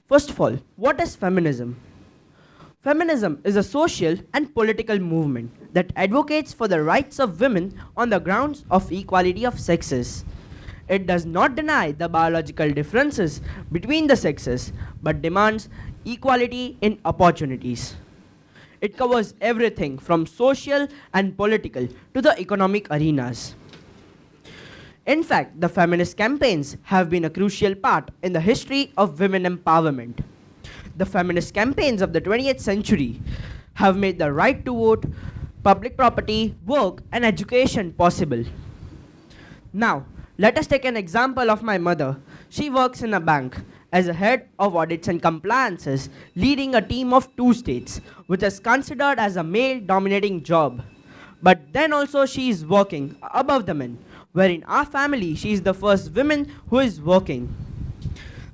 First of all, what is feminism? Feminism is a social and political movement that advocates for the rights of women on the grounds of equality of sexes. It does not deny the biological differences between the sexes but demands equality in opportunities. It covers everything from social and political to the economic arenas. In fact, the feminist campaigns have been a crucial part in the history of women empowerment. The feminist campaigns of the 20th century have made the right to vote, public property, work, and education possible. Now, let us take an example of my mother. She works in a bank as a head of audits and compliances, leading a team of 2 states, which is considered as a male-dominating job. But then also she is working above the men, where in our family she is the first woman who is working.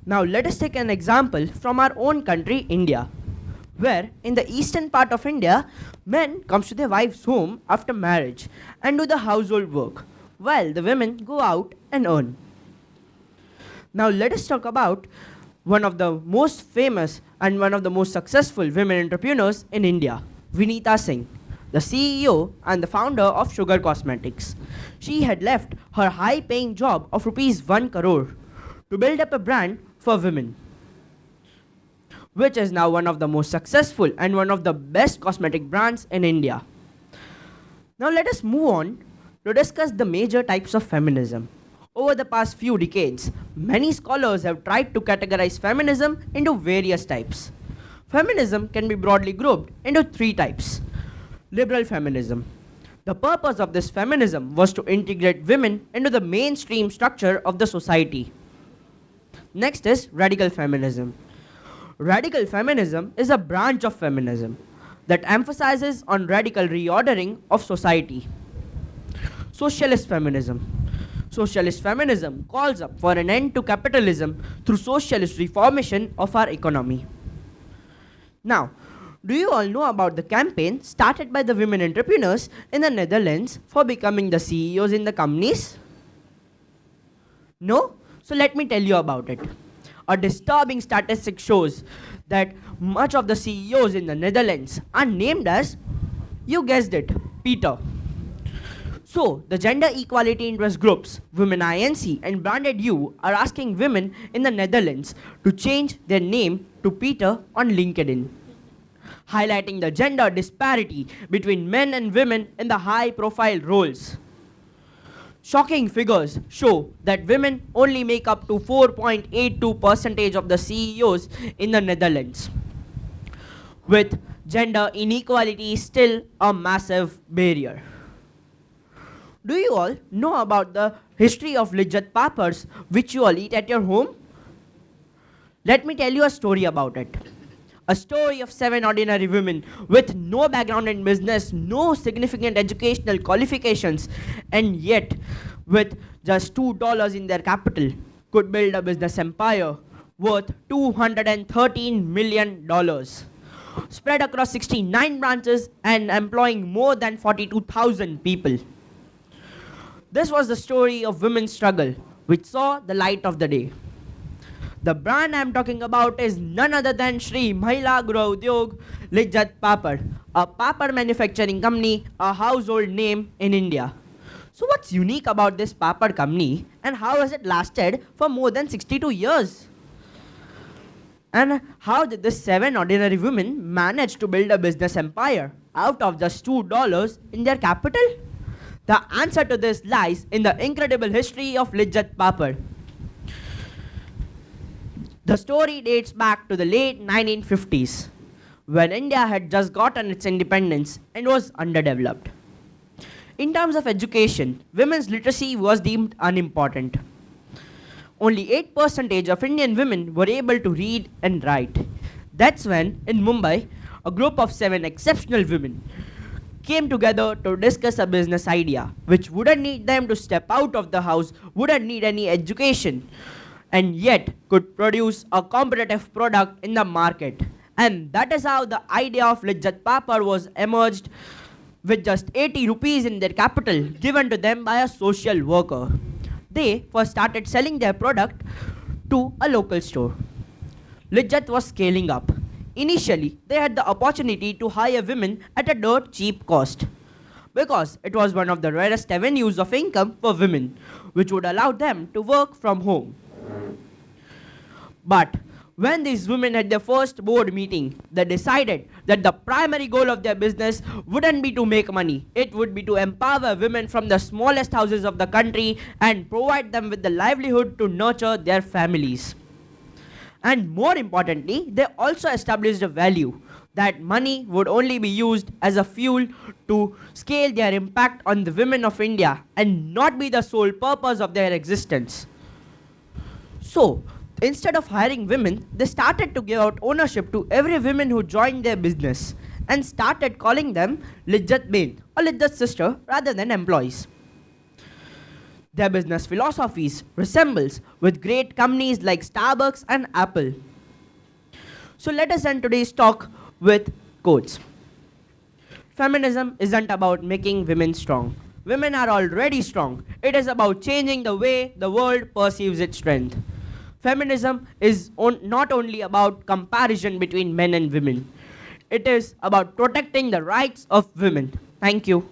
Now let us take an example from our own country, India, where in the eastern part of India, men comes to their wives' home after marriage and do the household work, while the women go out and earn. Now let us talk about one of the most famous and one of the most successful women entrepreneurs in India, Vinita Singh, the CEO and the founder of Sugar Cosmetics. She had left her high-paying job of rupees 1 crore to build up a brand for women, which is now one of the most successful and one of the best cosmetic brands in India. Now let us move on to discuss the major types of feminism. Over the past few decades, many scholars have tried to categorize feminism into various types. Feminism can be broadly grouped into 3 types. Liberal feminism. The purpose of this feminism was to integrate women into the mainstream structure of the society. Next is radical feminism. Radical feminism is a branch of feminism that emphasizes on radical reordering of society. Socialist feminism. Socialist feminism calls up for an end to capitalism through socialist reformation of our economy. Now, do you all know about the campaign started by the women entrepreneurs in the Netherlands for becoming the CEOs in the companies? No? So let me tell you about it. A disturbing statistic shows that much of the CEOs in the Netherlands are named as, you guessed it, Peter. So, the gender equality interest groups, Women INC and Branded You, are asking women in the Netherlands to change their name to Peter on LinkedIn, highlighting the gender disparity between men and women in the high-profile roles. Shocking figures show that women only make up to 4.82% of the CEOs in the Netherlands, with gender inequality still a massive barrier. Do you all know about the history of Lijjat Papads, which you all eat at your home? Let me tell you a story about it. A story of 7 ordinary women with no background in business, no significant educational qualifications, and yet with just $2 in their capital could build a business empire worth $213 million, spread across 69 branches and employing more than 42,000 people. This was the story of women's struggle, which saw the light of the day. The brand I'm talking about is none other than Shri Mahila Gura Udyog Lijjat Papad, a papad manufacturing company, a household name in India. So what's unique about this papad company and how has it lasted for more than 62 years? And how did the 7 ordinary women manage to build a business empire out of just $2 in their capital? The answer to this lies in the incredible history of Lijjat Papad. The story dates back to the late 1950s, when India had just gotten its independence and was underdeveloped. In terms of education, women's literacy was deemed unimportant. Only 8% of Indian women were able to read and write. That's when, in Mumbai, a group of 7 exceptional women came together to discuss a business idea which wouldn't need them to step out of the house, wouldn't need any education, and yet could produce a competitive product in the market. And that is how the idea of Lijjat Papad was emerged, with just 80 rupees in their capital given to them by a social worker. They first started selling their product to a local store. Lijjat was scaling up. Initially, they had the opportunity to hire women at a dirt cheap cost because it was one of the rarest avenues of income for women, which would allow them to work from home. But when these women had their first board meeting, they decided that the primary goal of their business wouldn't be to make money. It would be to empower women from the smallest houses of the country and provide them with the livelihood to nurture their families. And more importantly, they also established a value that money would only be used as a fuel to scale their impact on the women of India and not be the sole purpose of their existence. So, instead of hiring women, they started to give out ownership to every woman who joined their business and started calling them Lijjat Bain or Lijjat's sister rather than employees. Their business philosophies resembles with great companies like Starbucks and Apple. So let us end today's talk with quotes. Feminism isn't about making women strong. Women are already strong. It is about changing the way the world perceives its strength. Feminism is not only about comparison between men and women. It is about protecting the rights of women. Thank you.